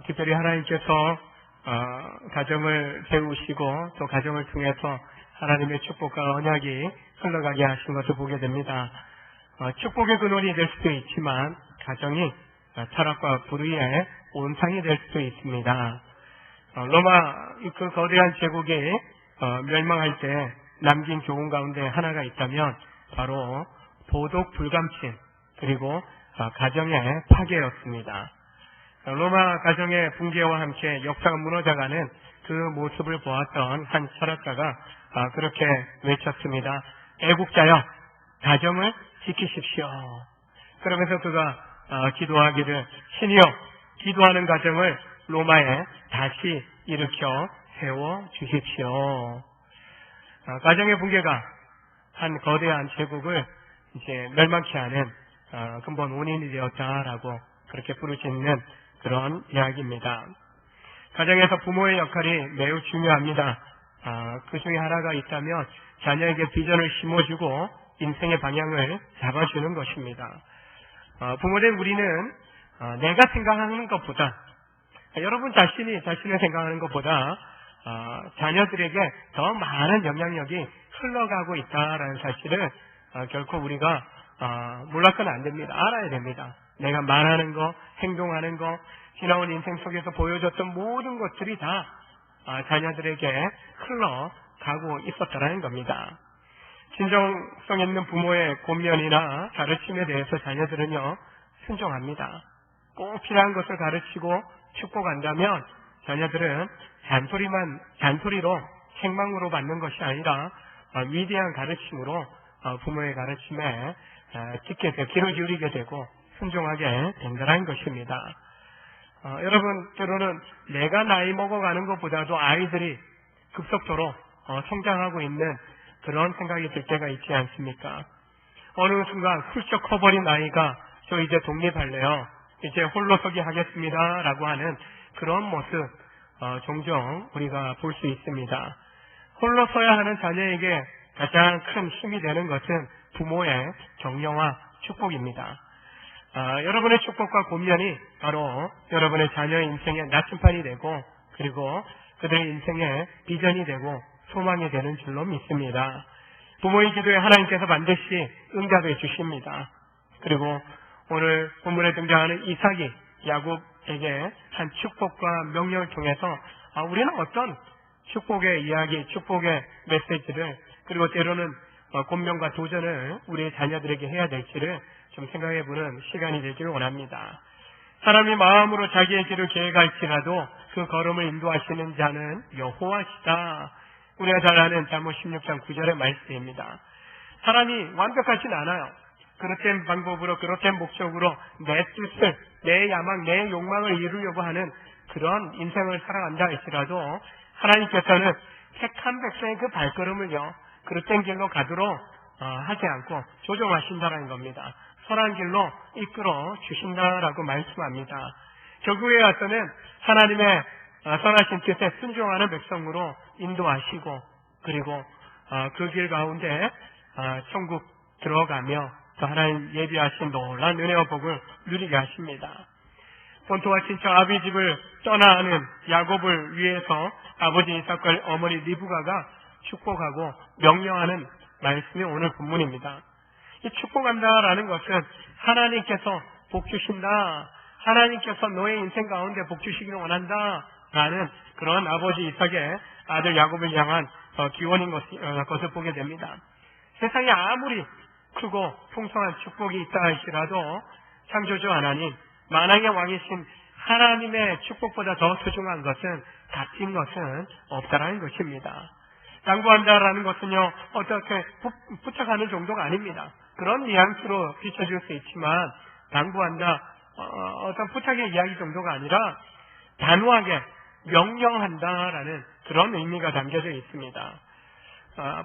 특별히 하나님께서 가정을 세우시고 또 가정을 통해서 하나님의 축복과 언약이 흘러가게 하신 것을 보게 됩니다. 축복의 근원이 될 수도 있지만 가정이 타락과 불의의 온상이 될 수도 있습니다. 로마 그 거대한 제국이 멸망할 때 남긴 교훈 가운데 하나가 있다면 바로 도덕 불감증 그리고 가정의 파괴였습니다. 로마 가정의 붕괴와 함께 역사가 무너져가는 그 모습을 보았던 한 철학가가 그렇게 외쳤습니다. 애국자여, 가정을 지키십시오. 그러면서 그가 기도하기를, 신이여, 기도하는 가정을 로마에 다시 일으켜 세워주십시오. 가정의 붕괴가 한 거대한 제국을 이제 멸망케 하는 근본 원인이 되었다라고 그렇게 부르짖는 그런 이야기입니다. 가정에서 부모의 역할이 매우 중요합니다. 그 중에 하나가 있다면 자녀에게 비전을 심어주고 인생의 방향을 잡아주는 것입니다. 부모된 우리는 내가 생각하는 것보다 여러분 자신을 생각하는 것보다 자녀들에게 더 많은 영향력이 흘러가고 있다라는 사실을 결코 우리가 몰라서는 안 됩니다. 알아야 됩니다. 내가 말하는 거, 행동하는 거, 지나온 인생 속에서 보여줬던 모든 것들이 다 자녀들에게 흘러가고 있었다는 겁니다. 진정성 있는 부모의 권면이나 가르침에 대해서 자녀들은요, 순종합니다. 꼭 필요한 것을 가르치고 축복한다면 자녀들은 잔소리로 책망으로 받는 것이 아니라 위대한 가르침으로 부모의 가르침에 귀를 기울이게 되고 순종하게 된다는 것입니다. 여러분, 때로는 내가 나이 먹어가는 것보다도 아이들이 급속도로 성장하고 있는 그런 생각이 들 때가 있지 않습니까? 어느 순간 훌쩍 커버린 아이가 저 이제 독립할래요, 이제 홀로서기 하겠습니다 라고 하는 그런 모습 종종 우리가 볼 수 있습니다. 홀로 서야 하는 자녀에게 가장 큰 힘이 되는 것은 부모의 격려와 축복입니다. 여러분의 축복과 권면이 바로 여러분의 자녀의 인생의 나침판이 되고 그리고 그들의 인생의 비전이 되고 소망이 되는 줄로 믿습니다. 부모의 기도에 하나님께서 반드시 응답해 주십니다. 그리고 오늘 본문에 등장하는 이삭이 야곱에게 한 축복과 명령을 통해서 우리는 어떤 축복의 이야기, 축복의 메시지를 그리고 때로는 권면과 도전을 우리의 자녀들에게 해야 될지를 좀 생각해보는 시간이 되기를 원합니다. 사람이 마음으로 자기의 길을 계획할지라도 그 걸음을 인도하시는 자는 여호와시다. 우리가 잘 아는 잠언 16장 9절의 말씀입니다. 사람이 완벽하진 않아요. 그렇된 방법으로, 그렇된 목적으로 내 뜻을, 내 야망, 내 욕망을 이루려고 하는 그런 인생을 살아간다 할지라도 하나님께서는 택한 백성의 그 발걸음을요, 그릇된 길로 가도록 하지 않고 조정하신다는 겁니다. 선한 길로 이끌어 주신다라고 말씀합니다. 결국에 와서는 하나님의 선하신 뜻에 순종하는 백성으로 인도하시고 그리고 그 길 가운데 천국 들어가며 또 하나님 예비하신 놀라운 은혜와 복을 누리게 하십니다. 본토와 친척 아비 집을 떠나는 야곱을 위해서 아버지 이삭과 어머니 리브가가 축복하고 명령하는 말씀이 오늘 본문입니다. 이 축복한다라는 것은 하나님께서 복 주신다, 하나님께서 너의 인생 가운데 복 주시기를 원한다 라는 그런 아버지 이삭의 아들 야곱을 향한 기원인 것을 보게 됩니다. 세상에 아무리 크고 풍성한 축복이 있다 할지라도 창조주 하나님, 만왕의 왕이신 하나님의 축복보다 더 소중한 것은, 값진 것은 없다라는 것입니다. 당부한다라는 것은요, 어떻게 부탁하는 정도가 아닙니다. 그런 뉘앙스로 비춰줄 수 있지만 당부한다, 어떤 부탁의 이야기 정도가 아니라 단호하게 명령한다라는 그런 의미가 담겨져 있습니다.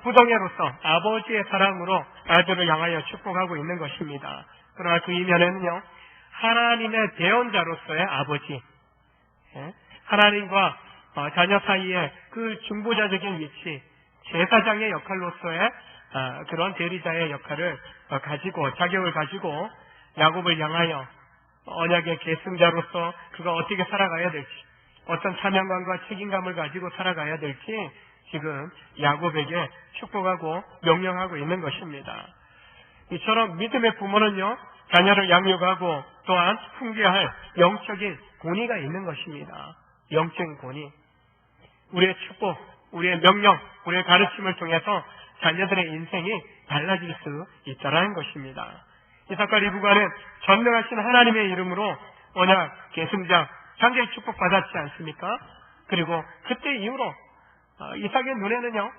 부동애로서 아버지의 사랑으로 아들을 향하여 축복하고 있는 것입니다. 그러나 그 이면에는요, 하나님의 대언자로서의 아버지, 하나님과 자녀 사이에 그 중보자적인 위치, 제사장의 역할로서의 그런 대리자의 역할을 가지고, 자격을 가지고 야곱을 향하여 언약의 계승자로서 그가 어떻게 살아가야 될지, 어떤 사명감과 책임감을 가지고 살아가야 될지 지금 야곱에게 축복하고 명령하고 있는 것입니다. 이처럼 믿음의 부모는요, 자녀를 양육하고 또한 훈계할 영적인 권위가 있는 것입니다. 영적인 권위. 우리의 축복, 우리의 명령, 우리의 가르침을 통해서 자녀들의 인생이 달라질 수 있다는 것입니다. 이삭과 리브가는 전능하신 하나님의 이름으로 언약 계승자 장자의 축복 받았지 않습니까? 그리고 그때 이후로 이삭의 눈에는요,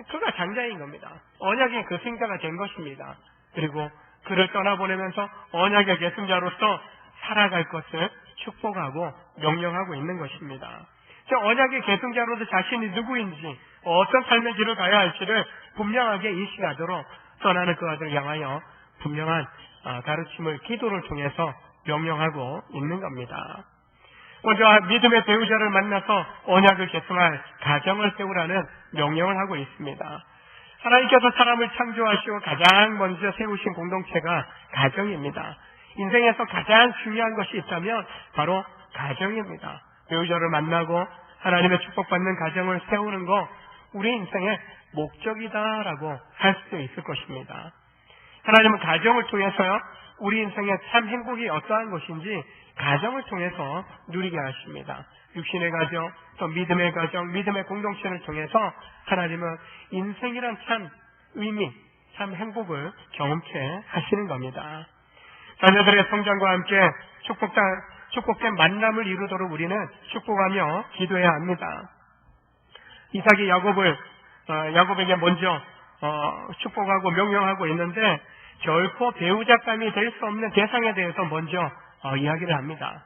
그가 장자인 겁니다. 언약의 계승자가 된 것입니다. 그리고 그를 떠나보내면서 언약의 계승자로서 살아갈 것을 축복하고 명령하고 있는 것입니다. 언약의 계승자로서 자신이 누구인지, 어떤 삶의 길을 가야 할지를 분명하게 인식하도록 떠나는 그 아들을 향하여 분명한 가르침을 기도를 통해서 명령하고 있는 겁니다. 먼저 믿음의 배우자를 만나서 언약을 계승할 가정을 세우라는 명령을 하고 있습니다. 하나님께서 사람을 창조하시고 가장 먼저 세우신 공동체가 가정입니다. 인생에서 가장 중요한 것이 있다면 바로 가정입니다. 배우자를 만나고 하나님의 축복받는 가정을 세우는 거 우리 인생의 목적이다라고 할 수 있을 것입니다. 하나님은 가정을 통해서요, 우리 인생의 참 행복이 어떠한 것인지 가정을 통해서 누리게 하십니다. 육신의 가정, 또 믿음의 가정, 믿음의 공동체를 통해서 하나님은 인생이란 참 의미, 참 행복을 경험케 하시는 겁니다. 자녀들의 성장과 함께 축복된 만남을 이루도록 우리는 축복하며 기도해야 합니다. 이삭이 야곱에게 먼저 축복하고 명령하고 있는데 결코 배우자감이 될 수 없는 대상에 대해서 먼저 이야기를 합니다.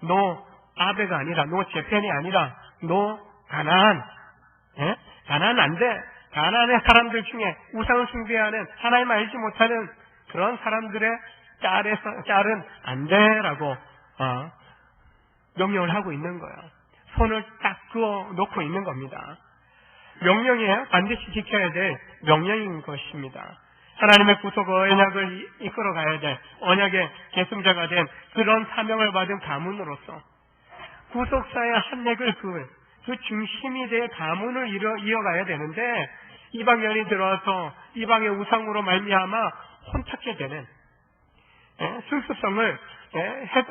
너 아베가 아니라, 너 제펜이 아니라, 너 가나안. 예? 가나안 안 돼. 가나안의 사람들 중에 우상을 숭배하는, 하나님 알지 못하는 그런 사람들의 짤은 안 돼라고 명령을 하고 있는 거예요. 손을 딱 그어 놓고 있는 겁니다. 명령이에요. 반드시 지켜야 될 명령인 것입니다. 하나님의 구속 언약을 이끌어 가야 될, 언약의 계승자가 된 그런 사명을 받은 가문으로서 구속사의 한획을 그 중심이 될 가문을 이어가야 되는데, 이방인이 들어와서 이방의 우상으로 말미암아 혼탁게 되는, 순수성을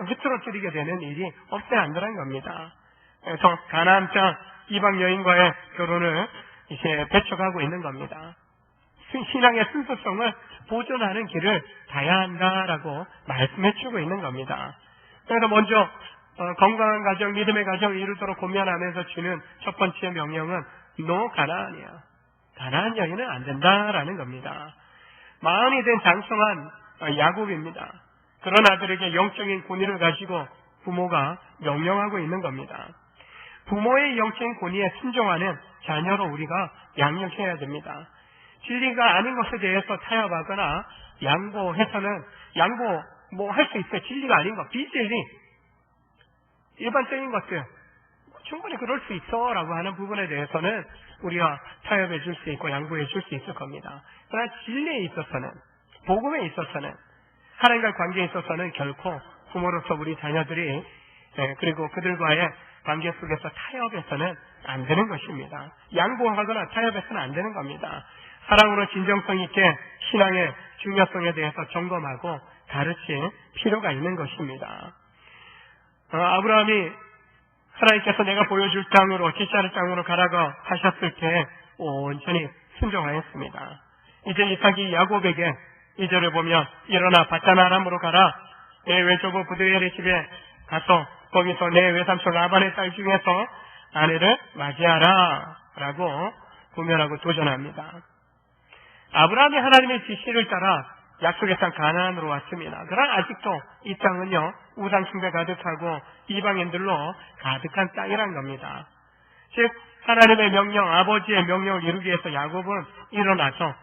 흐트러뜨리게 되는 일이 없어야 한다는 겁니다. 그래서 가나안 땅 이방 여인과의 결혼을 이제 배척하고 있는 겁니다. 신앙의 순수성을 보존하는 길을 가야 한다라고 말씀해주고 있는 겁니다. 그래서 먼저 건강한 가정, 믿음의 가정을 이루도록 고면하면서 주는 첫 번째 명령은 너 가나안이야. 가나안 여인은 안 된다라는 겁니다. 마흔이 된 장성한 야곱입니다. 그런 아들에게 영적인 권위를 가지고 부모가 명령하고 있는 겁니다. 부모의 영적인 권위에 순종하는 자녀로 우리가 양육해야 됩니다. 진리가 아닌 것에 대해서 타협하거나 양보해서는, 양보 뭐 할 수 있어요. 진리가 아닌 것, 비진리, 일반적인 것들 충분히 그럴 수 있어 라고 하는 부분에 대해서는 우리가 타협해 줄 수 있고 양보해 줄 수 있을 겁니다. 그러나 진리에 있어서는, 복음에 있어서는, 하나님과의 관계에 있어서는 결코 부모로서 우리 자녀들이 그리고 그들과의 관계 속에서 타협해서는 안 되는 것입니다. 양보하거나 타협해서는 안 되는 겁니다. 사랑으로 진정성 있게 신앙의 중요성에 대해서 점검하고 가르칠 필요가 있는 것입니다. 아브라함이 하나님께서 내가 보여줄 땅으로, 지시하는 땅으로 가라고 하셨을 때 온전히 순종하였습니다. 이제 이삭이 야곱에게 2절을 보면 일어나 밧단 아람으로 가라. 내 외조부 부두엘의 집에 가서 거기서 내 외삼촌 라반의 딸 중에서 아내를 맞이하라 라고 구면하고 도전합니다. 아브라함이 하나님의 지시를 따라 약속의 땅 가나안으로 왔습니다. 그러나 아직도 이 땅은요, 우상 숭배 가득하고 이방인들로 가득한 땅이란 겁니다. 즉 하나님의 명령, 아버지의 명령을 이루기 위해서 야곱은 일어나서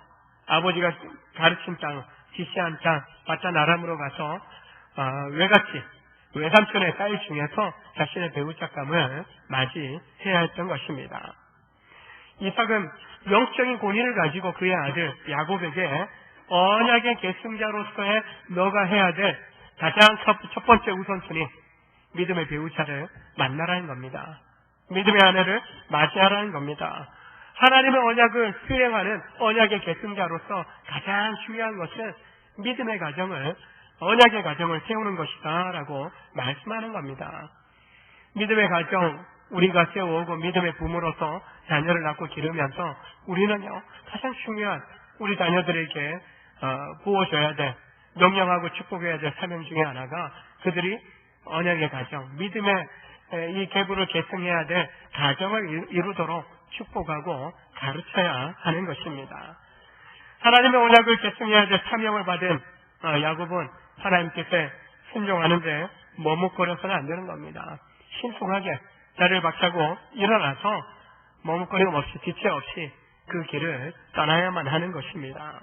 아버지가 가르친 땅, 지시한 땅 밧단 아람으로 가서 외삼촌의 딸 중에서 자신의 배우자감을 맞이해야 했던 것입니다. 이삭은 영적인 권위를 가지고 그의 아들 야곱에게 언약의 계승자로서의 너가 해야 될 가장 첫 번째 우선순위, 믿음의 배우자를 만나라는 겁니다. 믿음의 아내를 맞이하라는 겁니다. 하나님의 언약을 수행하는 언약의 계승자로서 가장 중요한 것은 믿음의 가정을, 언약의 가정을 세우는 것이다 라고 말씀하는 겁니다. 믿음의 가정, 우리가 세워오고 믿음의 부모로서 자녀를 낳고 기르면서 우리는요, 가장 중요한 우리 자녀들에게 부어줘야 될, 명령하고 축복해야 될 사명 중에 하나가 그들이 언약의 가정, 믿음의 이 계보를 계승해야 될 가정을 이루도록 축복하고 가르쳐야 하는 것입니다. 하나님의 언약을 계승해야 될 사명을 받은 야곱은 하나님 뜻에 순종하는데 머뭇거려서는 안 되는 겁니다. 신속하게 자리를 박차고 일어나서 머뭇거림 없이 지체 없이 그 길을 떠나야만 하는 것입니다.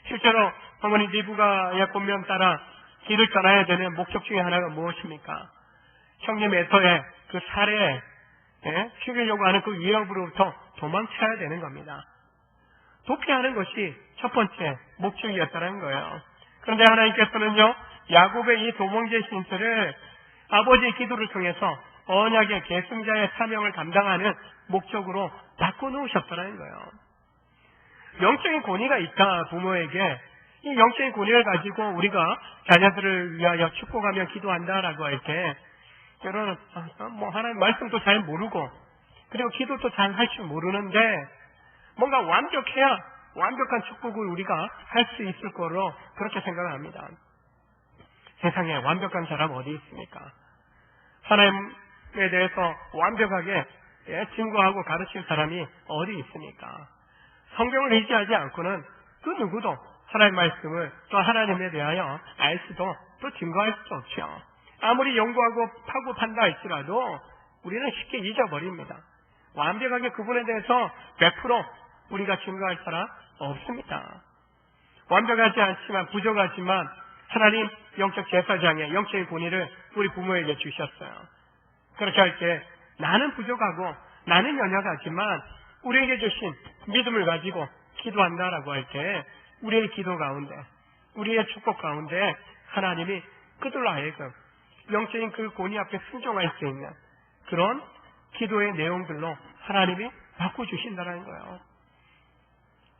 실제로 어머니 리브가의 권면 따라 길을 떠나야 되는 목적 중에 하나가 무엇입니까? 형님 에서의 그 살해에 죽이려고 하는 그 위협으로부터 도망쳐야 되는 겁니다. 도피하는 것이 첫 번째 목적이었다는 거예요. 그런데 하나님께서는요, 야곱의 이 도망제 신세를 아버지의 기도를 통해서 언약의 계승자의 사명을 감당하는 목적으로 바꿔놓으셨다는 거예요. 영적인 권위가 있다, 부모에게. 이 영적인 권위를 가지고 우리가 자녀들을 위하여 축복하며 기도한다라고 할 때, 때로는 하나님 말씀도 잘 모르고 그리고 기도도 잘 할 줄 모르는데 뭔가 완벽해야 완벽한 축복을 우리가 할 수 있을 거로 그렇게 생각을 합니다. 세상에 완벽한 사람 어디 있습니까? 하나님에 대해서 완벽하게 증거하고 가르칠 사람이 어디 있습니까? 성경을 의지하지 않고는 그 누구도 하나님 말씀을 또 하나님에 대하여 알 수도 또 증거할 수도 없죠. 아무리 연구하고 파고 판다 할지라도 우리는 쉽게 잊어버립니다. 완벽하게 그분에 대해서 100% 우리가 증거할 사람 없습니다. 완벽하지 않지만 부족하지만 하나님 영적 제사장의 영적인 권위를 우리 부모에게 주셨어요. 그렇게 할 때 나는 부족하고 나는 연약하지만 우리에게 주신 믿음을 가지고 기도한다라고 할 때 우리의 기도 가운데, 우리의 축복 가운데 하나님이 그들로 하여금 영적인 그 권위 앞에 순종할 수 있는 그런 기도의 내용들로 하나님이 바꿔주신다는 거예요.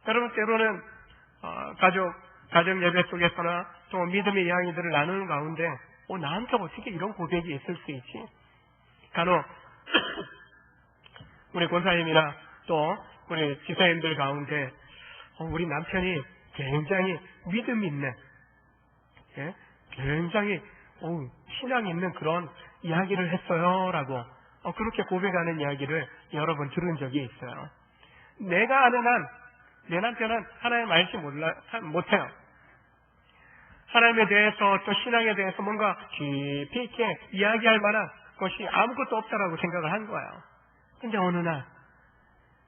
여러분, 때로는 가정 예배 속에서나 또 믿음의 이야기들을 나누는 가운데 나한테 어떻게 이런 고백이 있을 수 있지? 간혹 우리 권사님이나 또 우리 지사님들 가운데 우리 남편이 굉장히 믿음 있는, 굉장히 신앙 있는 그런 이야기를 했어요 라고 그렇게 고백하는 이야기를 여러 번 들은 적이 있어요. 내가 아는 한 내 남편은 하나님 알지 못해요. 하나님에 대해서 또 신앙에 대해서 뭔가 깊이 있게 이야기할 만한 것이 아무것도 없다라고 생각을 한 거예요. 근데 어느 날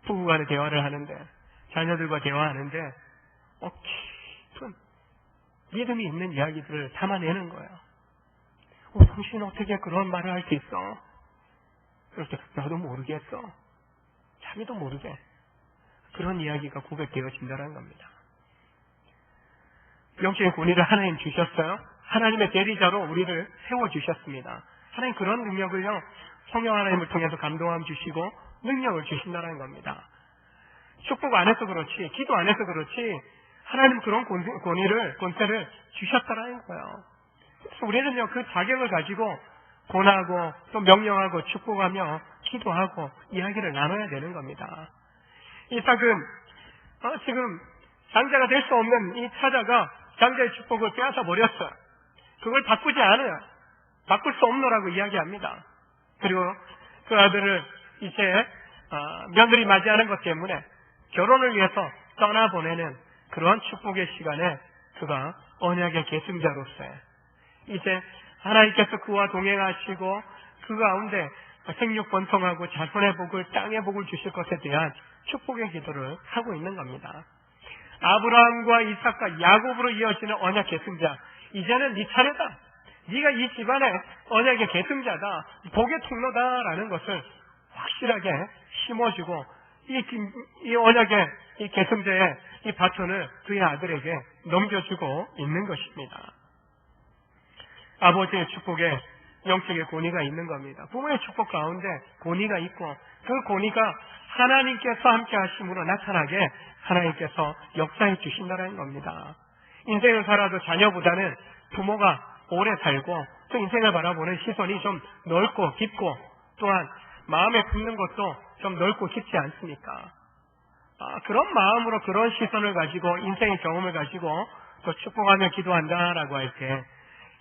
부부간에 대화를 하는데, 자녀들과 대화하는데 깊은 믿음이 있는 이야기들을 담아내는 거예요. 당신 어떻게 그런 말을 할 수 있어? 그럴 때 나도 모르겠어. 자기도 모르게 그런 이야기가 고백되어진다는 겁니다. 영적인 권위를 하나님 주셨어요. 하나님의 대리자로 우리를 세워주셨습니다. 하나님 그런 능력을요, 성령 하나님을 통해서 감동함 주시고 능력을 주신다는 겁니다. 축복 안 해서 그렇지, 기도 안 해서 그렇지, 하나님 그런 권세를 주셨다는 거예요. 그래서 우리는요, 그 자격을 가지고 권하고 또 명령하고 축복하며 기도하고 이야기를 나눠야 되는 겁니다. 이삭은 지금 장자가 될 수 없는 이 차자가 장자의 축복을 빼앗아 버렸어요. 그걸 바꾸지 않아요. 바꿀 수 없노라고 이야기합니다. 그리고 그 아들을 이제 며느리 맞이하는 것 때문에 결혼을 위해서 떠나보내는 그런 축복의 시간에 그가 언약의 계승자로서의 이제 하나님께서 그와 동행하시고 그 가운데 생육 번성하고 자손의 복을, 땅의 복을 주실 것에 대한 축복의 기도를 하고 있는 겁니다. 아브라함과 이삭과 야곱으로 이어지는 언약 계승자, 이제는 네 차례다. 네가 이 집안의 언약의 계승자다, 복의 통로다라는 것을 확실하게 심어주고 이 언약의 이 계승자의 이 바톤을 그의 아들에게 넘겨주고 있는 것입니다. 아버지의 축복에 영적의 권위가 있는 겁니다. 부모의 축복 가운데 권위가 있고 그 권위가 하나님께서 함께 하심으로 나타나게 하나님께서 역사해 주신다는 겁니다. 인생을 살아도 자녀보다는 부모가 오래 살고 또 인생을 바라보는 시선이 좀 넓고 깊고 또한 마음에 품는 것도 좀 넓고 깊지 않습니까? 그런 마음으로 그런 시선을 가지고 인생의 경험을 가지고 또 축복하며 기도한다라고 할 때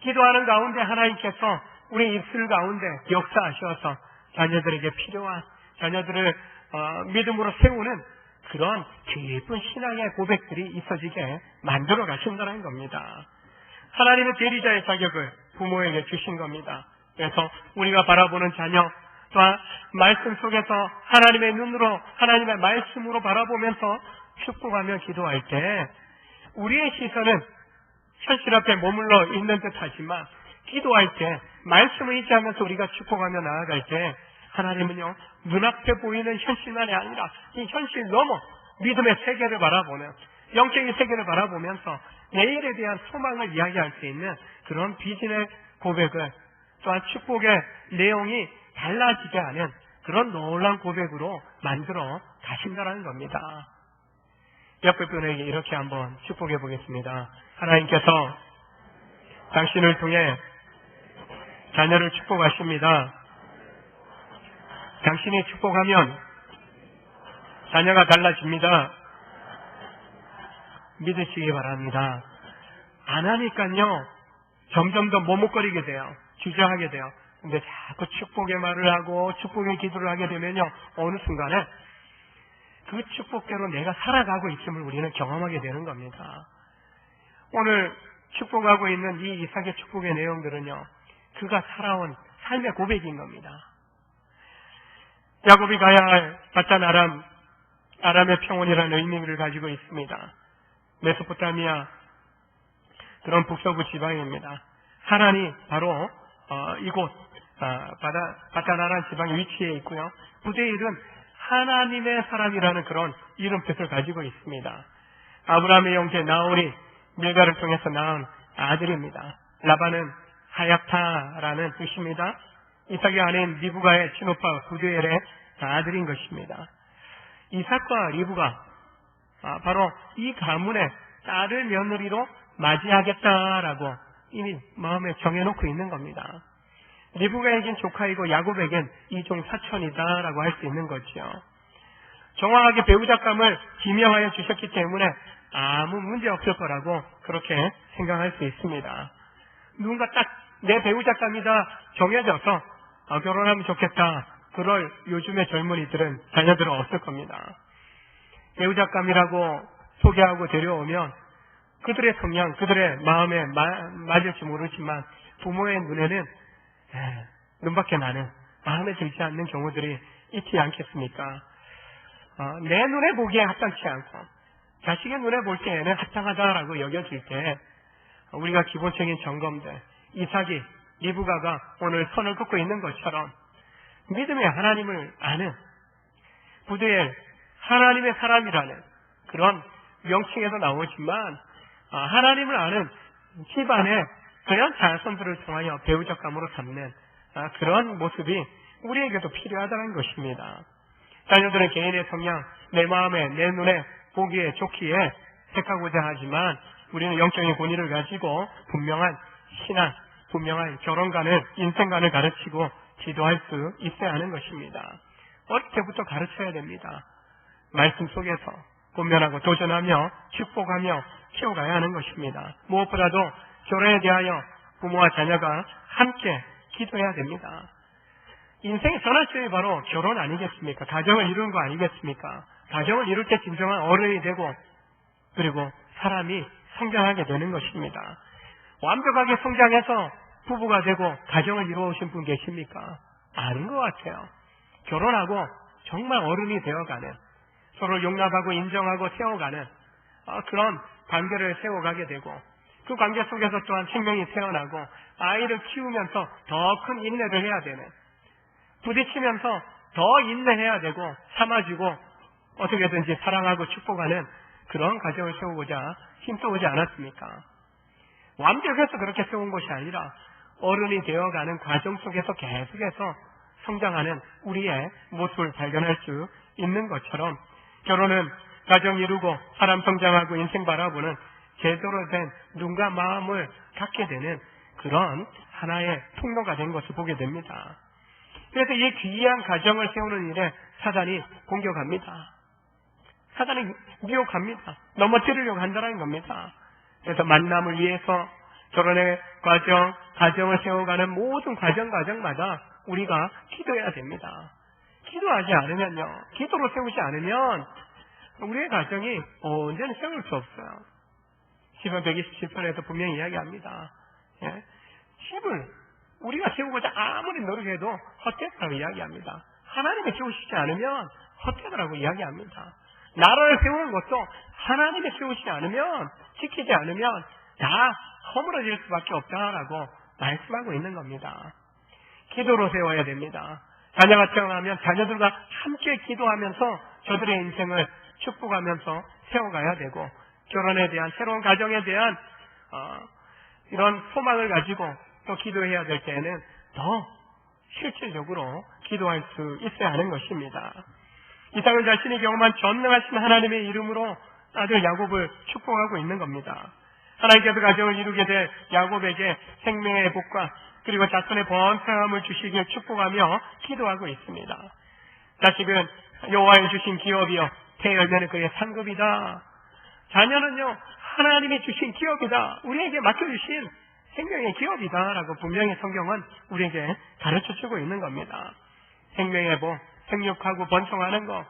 기도하는 가운데 하나님께서 우리 입술 가운데 역사하셔서 자녀들에게 필요한 자녀들을 믿음으로 세우는 그런 깊은 신앙의 고백들이 있어지게 만들어 가신다는 겁니다. 하나님의 대리자의 자격을 부모에게 주신 겁니다. 그래서 우리가 바라보는 자녀 또한 말씀 속에서 하나님의 눈으로 하나님의 말씀으로 바라보면서 축복하며 기도할 때 우리의 시선은 현실 앞에 머물러 있는 듯 하지만 기도할 때 말씀을 의지하면서 우리가 축복하며 나아갈 때 하나님은요 눈앞에 보이는 현실만이 아니라 이 현실 넘어 믿음의 세계를 바라보는 영적인 세계를 바라보면서 내일에 대한 소망을 이야기할 수 있는 그런 비전의 고백을 또한 축복의 내용이 달라지게 하는 그런 놀라운 고백으로 만들어 가신다는 겁니다. 옆에 분에게 이렇게 한번 축복해 보겠습니다. 하나님께서 당신을 통해 자녀를 축복하십니다. 당신이 축복하면 자녀가 달라집니다. 믿으시기 바랍니다. 안 하니까요 점점 더 머뭇거리게 돼요. 주저하게 돼요. 근데 자꾸 축복의 말을 하고 축복의 기도를 하게 되면요 어느 순간에 그 축복대로 내가 살아가고 있음을 우리는 경험하게 되는 겁니다. 오늘 축복하고 있는 이 이삭의 축복의 내용들은요 그가 살아온 삶의 고백인 겁니다. 야곱이 가야 할 바단 아람의 평원이라는 의미를 가지고 있습니다. 메소포타미아 그런 북서부 지방입니다. 하란이 바로 이곳 바단 아람 지방에 위치해 있고요. 부데일은 하나님의 사람이라는 그런 이름 뜻을 가지고 있습니다. 아브라함의 형제 나홀이 밀가를 통해서 낳은 아들입니다. 라반은 하야타라는 뜻입니다. 이삭의 아내인 리브가의 친오빠 부데엘의 아들인 것입니다. 이삭과 리브가 바로 이 가문의 딸을 며느리로 맞이하겠다라고 이미 마음에 정해놓고 있는 겁니다. 리브가에겐 조카이고 야곱에겐 이종 사촌이다라고 할 수 있는 거죠. 정확하게 배우자감을 기명하여 주셨기 때문에 아무 문제 없을 거라고 그렇게 생각할 수 있습니다. 누군가 딱 내 배우자감이다 정해져서 결혼하면 좋겠다 그럴 요즘의 젊은이들은 자녀들은 없을 겁니다. 배우자감이라고 소개하고 데려오면 그들의 성향, 그들의 마음에 맞을지 모르지만 부모의 눈에는 눈밖에 나는 마음에 들지 않는 경우들이 있지 않겠습니까? 내 눈에 보기에 합당치 않고 자식의 눈에 볼 때에는 합당하다라고 여겨질 때 우리가 기본적인 점검들 이삭이 리브가가 오늘 선을 긋고 있는 것처럼 믿음의 하나님을 아는 부데엘 하나님의 사람이라는 그런 명칭에서 나오지만 하나님을 아는 집안의 그런 자손들을 통하여 배우자감으로 삼는 그런 모습이 우리에게도 필요하다는 것입니다. 자녀들은 개인의 성향, 내 마음에 내 눈에 보기에 좋기에 택하고자 하지만 우리는 영적인 권위를 가지고 분명한 신앙, 분명한 결혼관을 인생관을 가르치고 지도할 수 있어야 하는 것입니다. 어릴 때부터 가르쳐야 됩니다. 말씀 속에서 권면하고 도전하며 축복하며 키워가야 하는 것입니다. 무엇보다도 결혼에 대하여 부모와 자녀가 함께 기도해야 됩니다. 인생의 전환점이 바로 결혼 아니겠습니까? 가정을 이루는 거 아니겠습니까? 가정을 이룰 때 진정한 어른이 되고 그리고 사람이 성장하게 되는 것입니다. 완벽하게 성장해서 부부가 되고 가정을 이루어오신 분 계십니까? 아닌 것 같아요. 결혼하고 정말 어른이 되어가는 서로 용납하고 인정하고 세워가는 그런 관계를 세워가게 되고 그 관계 속에서 또한 생명이 태어나고 아이를 키우면서 더 큰 인내를 해야 되는 부딪히면서 더 인내해야 되고 참아주고 어떻게든지 사랑하고 축복하는 그런 가정을 세우고자 힘써오지 않았습니까? 완벽해서 그렇게 세운 것이 아니라 어른이 되어가는 과정 속에서 계속해서 성장하는 우리의 모습을 발견할 수 있는 것처럼 결혼은 가정 이루고 사람 성장하고 인생 바라보는 제대로 된 눈과 마음을 갖게 되는 그런 하나의 통로가 된 것을 보게 됩니다. 그래서 이 귀한 가정을 세우는 일에 사단이 공격합니다. 사단이 미혹합니다. 넘어뜨리려고 한다는 겁니다. 그래서 만남을 위해서 결혼의 과정, 가정을 세워가는 모든 과정마다 우리가 기도해야 됩니다. 기도하지 않으면요, 기도로 세우지 않으면 우리의 가정이 언제는 세울 수 없어요. 시편 127편에서 분명히 이야기합니다. 예? 집을 우리가 세우고자 아무리 노력해도 헛되다고 이야기합니다. 하나님이 세우시지 않으면 헛되다라고 이야기합니다. 나라를 세우는 것도 하나님이 세우시지 않으면, 지키지 않으면 다 허물어질 수밖에 없다라고 말씀하고 있는 겁니다. 기도로 세워야 됩니다. 자녀가 태어나면 자녀들과 함께 기도하면서 저들의 인생을 축복하면서 세워가야 되고, 결혼에 대한, 새로운 가정에 대한 이런 소망을 가지고 또 기도해야 될 때에는 더 실질적으로 기도할 수 있어야 하는 것입니다. 이삭은 자신이 경험한 전능하신 하나님의 이름으로 아들 야곱을 축복하고 있는 겁니다. 하나님께서 가정을 이루게 될 야곱에게 생명의 회복과 그리고 자손의 번성함을 주시길 축복하며 기도하고 있습니다. 자식은 여호와의 주신 기업이요 태열매는 그의 상급이다. 자녀는요 하나님이 주신 기업이다. 우리에게 맡겨주신 생명의 기업이다 라고 분명히 성경은 우리에게 가르쳐주고 있는 겁니다. 생명의 회복, 생육하고 번성하는 거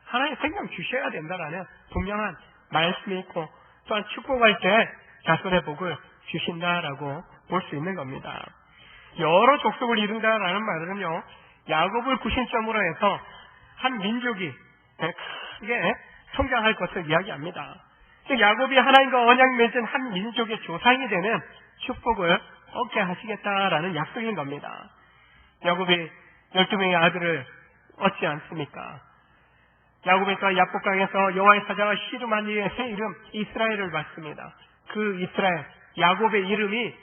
하나님 생명 주셔야 된다라는 분명한 말씀이 있고, 또한 축복할 때 자손의 복을 주신다라고 볼 수 있는 겁니다. 여러 족속을 이룬다라는 말은요, 야곱을 구심점으로 해서 한 민족이 크게 성장할 것을 이야기합니다. 즉 야곱이 하나님과 언약 맺은 한 민족의 조상이 되는 축복을 얻게 하시겠다라는 약속인 겁니다. 야곱이 12명의 아들을 얻지 않습니까? 야곱이 또 야복강에서 여호와의 사자가 씨름한 이의 새 이름 이스라엘을 받습니다. 그 이스라엘, 야곱의 이름이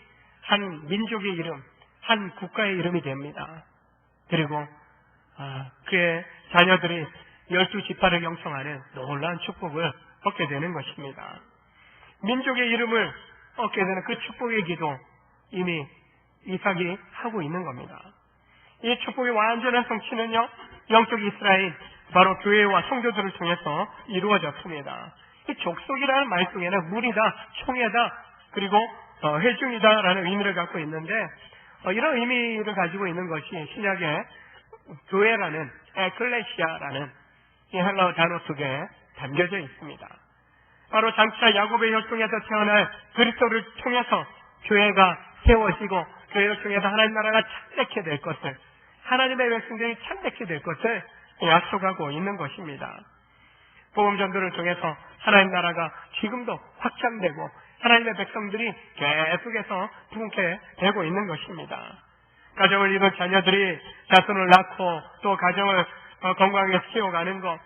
한 민족의 이름, 한 국가의 이름이 됩니다. 그리고 그의 자녀들이 12지파를 형성하는 놀라운 축복을 얻게 되는 것입니다. 민족의 이름을 얻게 되는 그 축복의 기도 이미 이삭이 하고 있는 겁니다. 이 축복의 완전한 성취는요, 영적 이스라엘, 바로 교회와 성도들을 통해서 이루어졌습니다. 이 족속이라는 말 속에는 무리다, 총회다, 그리고 회중이다라는 의미를 갖고 있는데, 이런 의미를 가지고 있는 것이 신약의 교회라는 에클레시아라는 이 헬라어 단어 속에 담겨져 있습니다. 바로 장차 야곱의 혈통에서 태어날 그리스도를 통해서 교회가 세워지고 교회를 통해서 하나님 나라가 창대케 될 것을, 하나님의 백성들이 창대케 될 것을 약속하고 있는 것입니다. 복음 전도를 통해서 하나님 나라가 지금도 확장되고 하나님의 백성들이 계속해서 부흥케 되고 있는 것입니다. 가정을 이룬 자녀들이 자손을 낳고 또 가정을 건강하게 키워가는 것,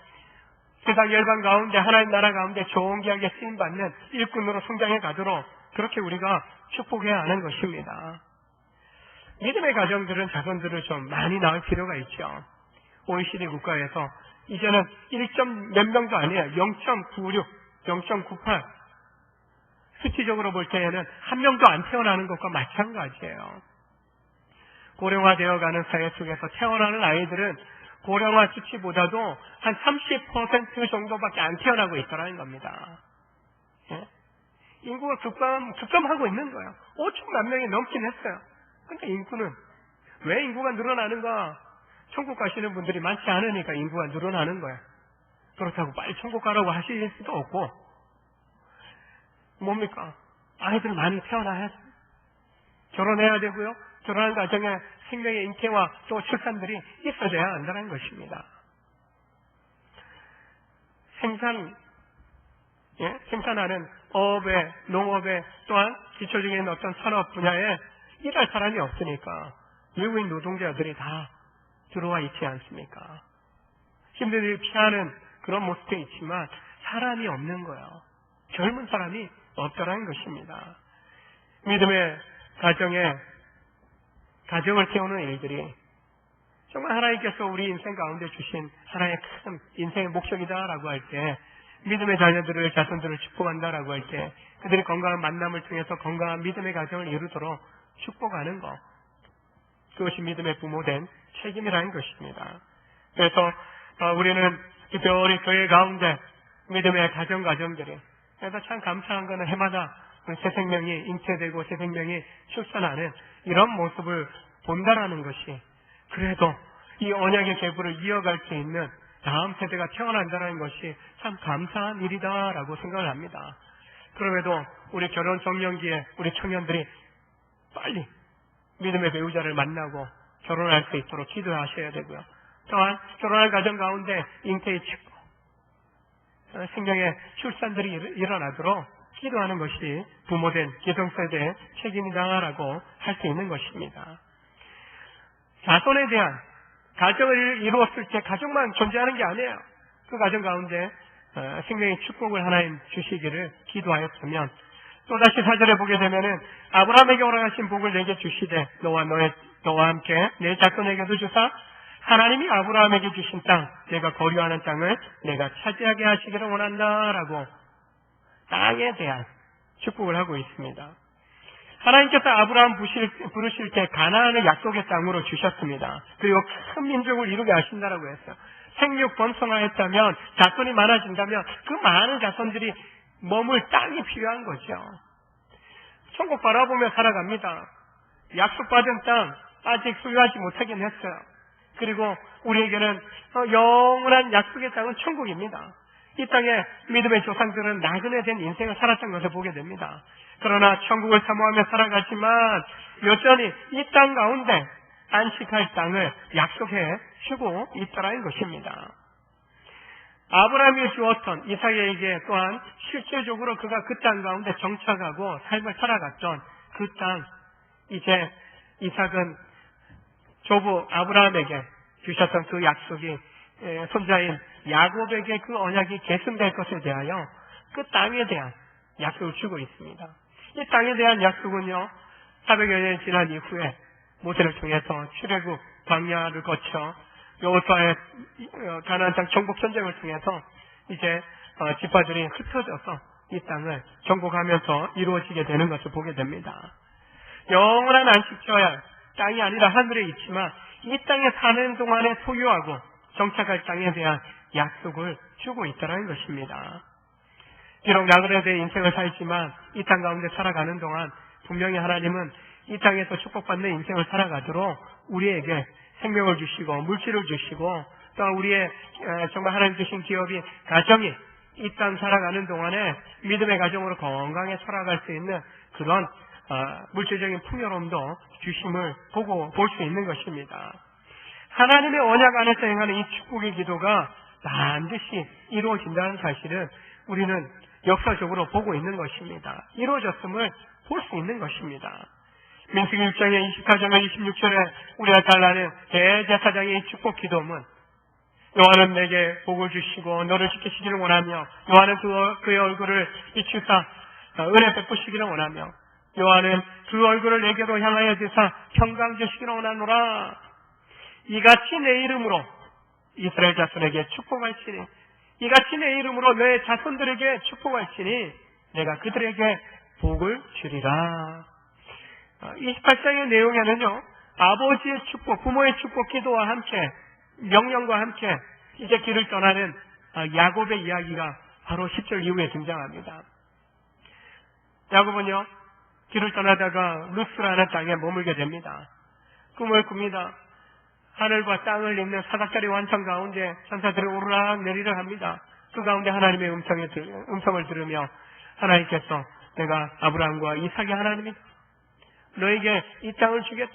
세상 열방 가운데 하나님 나라 가운데 좋은 기하게 쓰임받는 일꾼으로 성장해 가도록 그렇게 우리가 축복해야 하는 것입니다. 믿음의 가정들은 자손들을 좀 많이 낳을 필요가 있죠. OECD 국가에서 이제는 1점 몇 명도 아니에요. 0.96, 0.98 수치적으로 볼 때에는 한 명도 안 태어나는 것과 마찬가지예요. 고령화되어가는 사회 속에서 태어나는 아이들은 고령화 수치보다도 한 30% 정도밖에 안 태어나고 있다는 겁니다. 예? 인구가 급감하고 있는 거예요. 5천만 명이 넘긴 했어요. 그러니까 인구는 왜 인구가 늘어나는가? 천국 가시는 분들이 많지 않으니까 인구가 늘어나는 거예요. 그렇다고 빨리 천국 가라고 하실 수도 없고, 뭡니까? 아이들 많이 태어나야 결혼해야 되고요. 결혼한 가정에 생명의 잉태와 또 출산들이 있어져야 한다는 것입니다. 생산하는 어업에, 농업에, 또한 기초적인 어떤 산업 분야에 일할 사람이 없으니까 외국인 노동자들이 다 들어와 있지 않습니까? 힘든 일을 피하는 그런 모습도 있지만 사람이 없는 거예요. 젊은 사람이 없다라는 것입니다. 믿음의 가정에 가정을 세우는 일들이 정말 하나님께서 우리 인생 가운데 주신 하나의 큰 인생의 목적이다라고 할 때, 믿음의 자녀들을, 자손들을 축복한다라고 할 때, 그들이 건강한 만남을 통해서 건강한 믿음의 가정을 이루도록 축복하는 것, 그것이 믿음의 부모된 책임이라는 것입니다. 그래서 우리는 특별히 교회 가운데 믿음의 가정들이, 그래서 참 감사한 것은 해마다 새 생명이 잉태되고 새 생명이 출산하는 이런 모습을 본다라는 것이, 그래도 이 언약의 계보를 이어갈 수 있는 다음 세대가 태어난다는 것이 참 감사한 일이다라고 생각을 합니다. 그럼에도 우리 결혼 정년기에 우리 청년들이 빨리 믿음의 배우자를 만나고 결혼할 수 있도록 기도하셔야 되고요. 또한 결혼할 가정 가운데 잉태의 축복, 생명의 출산들이 일어나도록 기도하는 것이 부모된 기성세대의 책임이다라고 할 수 있는 것입니다. 자손에 대한 가정을 이루었을 때 가정만 존재하는 게 아니에요. 그 가정 가운데 생명의 축복을 하나님 주시기를 기도하였으면, 또다시 4절에 보게 되면은 아브라함에게 허락하신 복을 내게 주시되 너와 함께 내 자손에게도 주사 하나님이 아브라함에게 주신 땅, 내가 거류하는 땅을 내가 차지하게 하시기를 원한다라고 땅에 대한 축복을 하고 있습니다. 하나님께서 아브라함 부르실 때 가나안을 약속의 땅으로 주셨습니다. 그리고 큰 민족을 이루게 하신다라고 했어요. 생육 번성하였다면, 자손이 많아진다면 그 많은 자손들이 머물 땅이 필요한 거죠. 천국 바라보며 살아갑니다. 약속받은 땅 아직 소유하지 못하긴 했어요. 그리고 우리에게는 영원한 약속의 땅은 천국입니다. 이 땅에 믿음의 조상들은 나그네 된 인생을 살았던 것을 보게 됩니다. 그러나 천국을 사모하며 살아가지만 여전히 이 땅 가운데 안식할 땅을 약속해 주고 있다라는 것입니다. 아브라함이 주었던 이삭에게 또한 실제적으로 그가 그 땅 가운데 정착하고 삶을 살아갔던 그 땅, 이제 이삭은 조부 아브라함에게 주셨던 그 약속이 손자인 야곱에게 그 언약이 계승될 것에 대하여 그 땅에 대한 약속을 주고 있습니다. 이 땅에 대한 약속은요, 400여 년이 지난 이후에 모세를 통해서 출애굽 광야를 거쳐 여호수아의 가나안 땅 정복 전쟁을 통해서 이제 지파들이 흩어져서 이 땅을 정복하면서 이루어지게 되는 것을 보게 됩니다. 영원한 안식처야 땅이 아니라 하늘에 있지만 이 땅에 사는 동안에 소유하고 정착할 땅에 대한 약속을 주고 있다는 것입니다. 비록 나그네 된 인생을 살지만 이 땅 가운데 살아가는 동안 분명히 하나님은 이 땅에서 축복받는 인생을 살아가도록 우리에게 생명을 주시고 물질을 주시고, 또 우리의 정말 하나님 주신 기업이 가정이 이 땅 살아가는 동안에 믿음의 가정으로 건강에 살아갈 수 있는 그런 물질적인 풍요로움도 주심을 볼 수 있는 것입니다. 하나님의 언약 안에서 행하는 이 축복의 기도가 반드시 이루어진다는 사실은 우리는 역사적으로 보고 있는 것입니다. 이루어졌음을 볼 수 있는 것입니다. 민수기 6장의 24절과 26절에 우리가 잘 아는 대제사장의 축복 기도문, 여호와는 내게 복을 주시고 너를 지키시기를 원하며, 여호와는 그의 얼굴을 비추사 은혜 베푸시기를 원하며, 여호와는 그 얼굴을 내게로 향하여 주사 평강 주시기를 원하노라. 이같이 내 이름으로 이스라엘 자손에게 축복할지니, 이같이 내 이름으로 내 자손들에게 축복할지니 내가 그들에게 복을 주리라. 28장의 내용에는요, 아버지의 축복, 부모의 축복 기도와 함께, 명령과 함께 이제 길을 떠나는 야곱의 이야기가 바로 10절 이후에 등장합니다. 야곱은요, 길을 떠나다가 루스라는 땅에 머물게 됩니다. 꿈을 꿉니다. 하늘과 땅을 잇는 사닥다리 완성 가운데 천사들이 오르락 내리락 합니다. 그 가운데 하나님의 음성을 들으며 하나님께서 내가 아브라함과 이삭의 하나님이다. 너에게 이 땅을 주겠다.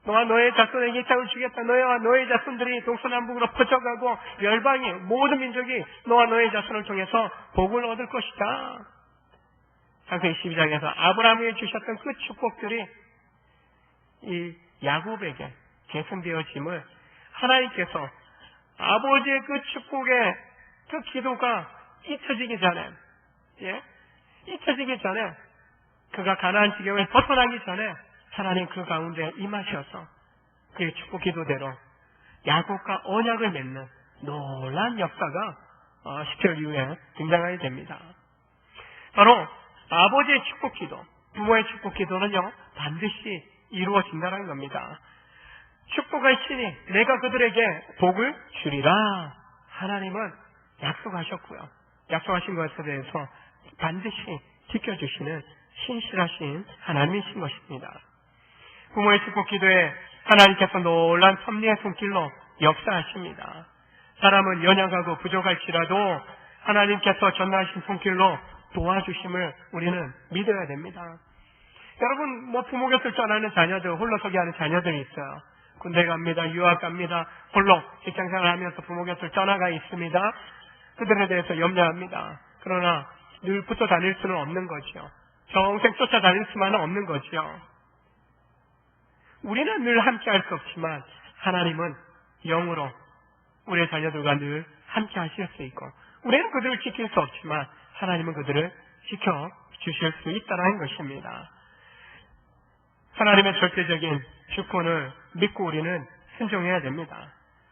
너와 너의 자손에게 이 땅을 주겠다. 너와 너의 자손들이 동서남북으로 퍼져가고 열방이, 모든 민족이 너와 너의 자손을 통해서 복을 얻을 것이다. 창세기 12장에서 아브라함에게 주셨던 그 축복들이 이 야곱에게 계승되어짐을 하나님께서 아버지의 그 축복의 그 기도가 잊혀지기 전에, 잊혀지기 전에, 그가 가나안 지경을 벗어나기 전에 하나님 그 가운데 임하셔서 그의 축복 기도대로 야곱과 언약을 맺는 놀라운 역사가 10개월 이후에 등장하게 됩니다. 바로 아버지의 축복 기도, 부모의 축복 기도는요, 반드시 이루어진다는 겁니다. 축복하시니 내가 그들에게 복을 주리라. 하나님은 약속하셨고요. 약속하신 것에 대해서 반드시 지켜주시는 신실하신 하나님이신 것입니다. 부모의 축복 기도에 하나님께서 놀란 섭리의 손길로 역사하십니다. 사람은 연약하고 부족할지라도 하나님께서 전하신 손길로 도와주심을 우리는 믿어야 됩니다. 여러분, 부모 곁을 떠나는 자녀들, 홀로서기 하는 자녀들이 있어요. 군대 갑니다. 유학 갑니다. 홀로 직장생활 하면서 부모 곁을 떠나가 있습니다. 그들에 대해서 염려합니다. 그러나 늘 붙어 다닐 수는 없는 거죠. 평생 쫓아다닐 수만은 없는 거죠. 우리는 늘 함께 할 수 없지만 하나님은 영으로 우리의 자녀들과 늘 함께 하실 수 있고, 우리는 그들을 지킬 수 없지만 하나님은 그들을 지켜주실 수 있다는 것입니다. 하나님의 절대적인 주권을 믿고 우리는 순종해야 됩니다.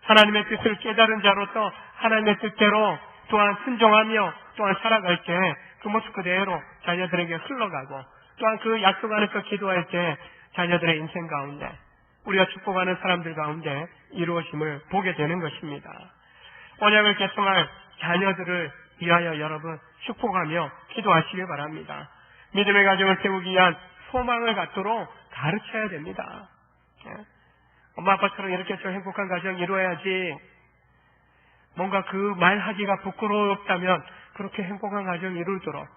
하나님의 뜻을 깨달은 자로서 하나님의 뜻대로 또한 순종하며 또한 살아갈 때 그 모습 그대로 자녀들에게 흘러가고, 또한 그 약속하는 그 기도할 때 자녀들의 인생 가운데, 우리가 축복하는 사람들 가운데 이루어짐을 보게 되는 것입니다. 언약을 계승할 자녀들을 위하여 여러분 축복하며 기도하시길 바랍니다. 믿음의 가정을 세우기 위한 소망을 갖도록 가르쳐야 됩니다. 엄마 아빠처럼 이렇게 좀 행복한 가정 이루어야지, 뭔가 그 말하기가 부끄럽다면 그렇게 행복한 가정 이루도록,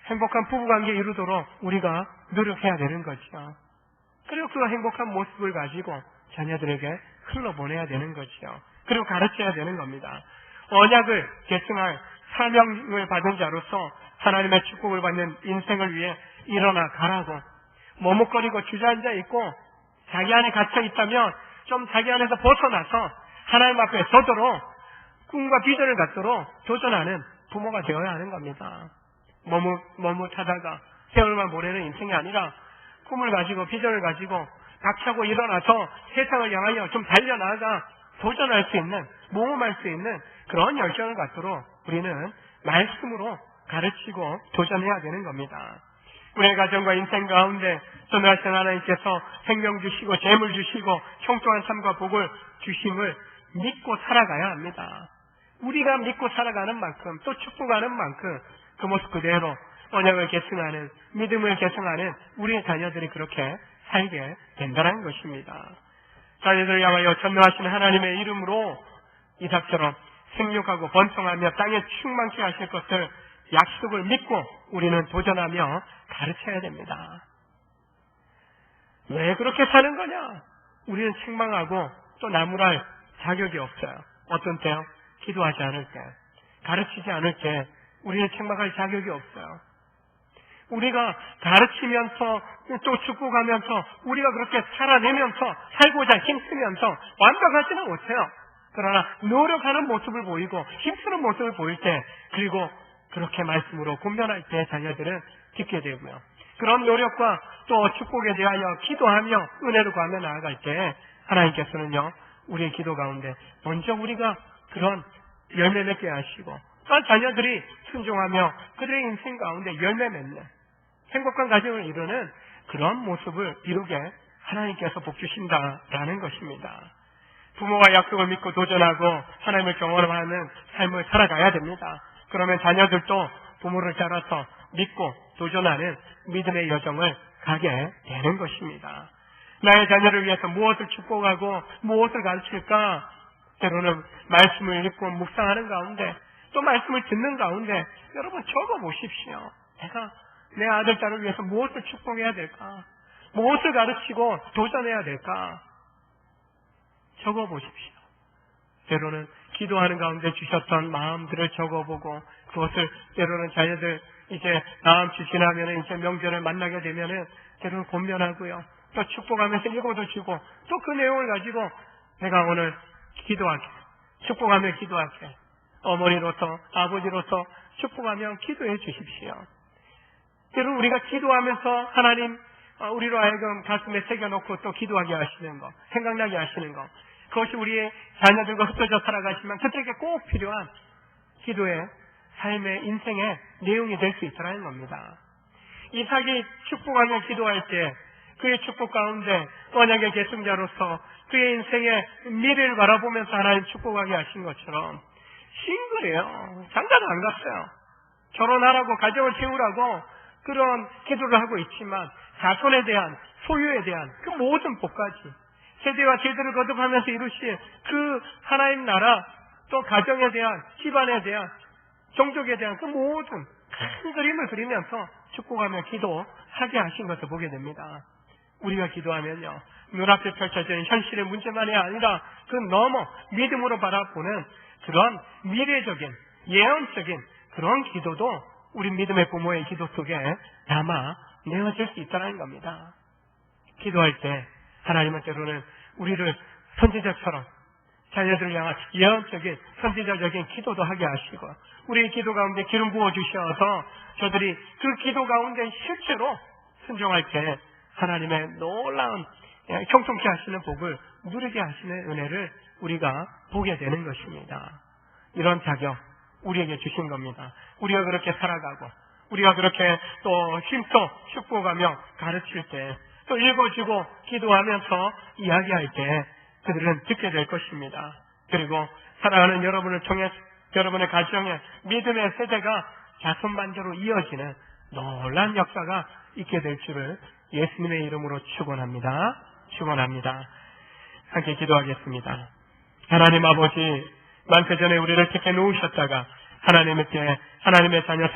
행복한 부부관계 이루도록 우리가 노력해야 되는 거죠. 그리고 그 행복한 모습을 가지고 자녀들에게 흘러보내야 되는 거죠. 그리고 가르쳐야 되는 겁니다. 언약을 계승할 사명을 받은 자로서 하나님의 축복을 받는 인생을 위해 일어나 가라고, 머뭇거리고 주저앉아 있고 자기 안에 갇혀 있다면 좀 자기 안에서 벗어나서 하나님 앞에 서도록 꿈과 비전을 갖도록 도전하는 부모가 되어야 하는 겁니다. 머뭇하다가 세월만 보내는 인생이 아니라 꿈을 가지고 비전을 가지고 박차고 일어나서 세상을 향하여 좀 달려나가 도전할 수 있는, 모험할 수 있는 그런 열정을 갖도록 우리는 말씀으로 가르치고 도전해야 되는 겁니다. 우리의 가정과 인생 가운데 전능하신 하나님께서 생명 주시고 재물 주시고 형통한 삶과 복을 주심을 믿고 살아가야 합니다. 우리가 믿고 살아가는 만큼, 또 축복하는 만큼 그 모습 그대로 언약을 계승하는, 믿음을 계승하는 우리의 자녀들이 그렇게 살게 된다는 것입니다. 자녀들을 향하여 전능하신 하나님의 이름으로 이삭처럼 생육하고 번성하며 땅에 충만케 하실 것을 약속을 믿고 우리는 도전하며 가르쳐야 됩니다. 왜 그렇게 사는 거냐? 우리는 책망하고 또 나무랄 자격이 없어요. 어떤 때요? 기도하지 않을 때, 가르치지 않을 때 우리는 책망할 자격이 없어요. 우리가 가르치면서 또 축복하면서 우리가 그렇게 살아내면서 살고자 힘쓰면서 완벽하지는 못해요. 그러나 노력하는 모습을 보이고 힘쓰는 모습을 보일 때, 그리고 그렇게 말씀으로 권면할 때 자녀들은 듣게 되고요. 그런 노력과 또 축복에 대하여 기도하며 은혜로 가며 나아갈 때 하나님께서는요, 우리의 기도 가운데 먼저 우리가 그런 열매 맺게 하시고, 또한 자녀들이 순종하며 그들의 인생 가운데 열매 맺는 행복한 가정을 이루는 그런 모습을 이루게 하나님께서 복 주신다라는 것입니다. 부모가 약속을 믿고 도전하고 하나님을 경험하는 삶을 살아가야 됩니다. 그러면 자녀들도 부모를 따라서 믿고 도전하는 믿음의 여정을 가게 되는 것입니다. 나의 자녀를 위해서 무엇을 축복하고 무엇을 가르칠까? 때로는 말씀을 읽고 묵상하는 가운데, 또 말씀을 듣는 가운데 여러분 적어보십시오. 내가 내 아들, 딸을 위해서 무엇을 축복해야 될까? 무엇을 가르치고 도전해야 될까? 적어보십시오. 때로는 기도하는 가운데 주셨던 마음들을 적어보고, 그것을 때로는 자녀들 이제 다음 주 지나면 이제 명절을 만나게 되면은 때로는 권면하고요. 또 축복하면서 읽어도 주고, 또 그 내용을 가지고 내가 오늘 기도할게, 축복하며 기도할게. 어머니로서 아버지로서 축복하며 기도해 주십시오. 때로는 우리가 기도하면서 하나님 우리로 하여금 가슴에 새겨놓고 또 기도하게 하시는 것, 생각나게 하시는 것, 그것이 우리의 자녀들과 흩어져 살아가시면 그들에게 꼭 필요한 기도의 삶의 인생의 내용이 될 수 있다는 겁니다. 이삭이 축복하며 기도할 때 그의 축복 가운데 언약의 계승자로서 그의 인생의 미래를 바라보면서 하나님 축복하게 하신 것처럼 싱글이에요. 장가도 안 갔어요. 결혼하라고 가정을 채우라고 그런 기도를 하고 있지만 자손에 대한 소유에 대한 그 모든 복까지 세대와 제도를 거듭하면서 이루실 그 하나님 나라 또 가정에 대한 집안에 대한 종족에 대한 그 모든 큰 그림을 그리면서 축복하며 기도하게 하신 것을 보게 됩니다. 우리가 기도하면요 눈앞에 펼쳐지는 현실의 문제만이 아니라 그 너머 믿음으로 바라보는 그런 미래적인 예언적인 그런 기도도 우리 믿음의 부모의 기도 속에 담아 내어질 수 있다는 겁니다. 기도할 때 하나님은 때로는 우리를 선지자처럼 자녀들을 향한 예언적인 선지자적인 기도도 하게 하시고 우리의 기도 가운데 기름 부어주셔서 저들이 그 기도 가운데 실제로 순종할 때 하나님의 놀라운 형통케 하시는 복을 누리게 하시는 은혜를 우리가 보게 되는 것입니다. 이런 자격 우리에게 주신 겁니다. 우리가 그렇게 살아가고 우리가 그렇게 또 힘써 축복하며 가르칠 때 또 읽어주고 기도하면서 이야기할 때 그들은 듣게 될 것입니다. 그리고 사랑하는 여러분을 통해 여러분의 가정에 믿음의 세대가 자손반대로 이어지는 놀라운 역사가 있게 될 줄을 예수님의 이름으로 축원합니다. 축원합니다. 함께 기도하겠습니다. 하나님 아버지, 만세 전에 우리를 택해 놓으셨다가 하나님의 자녀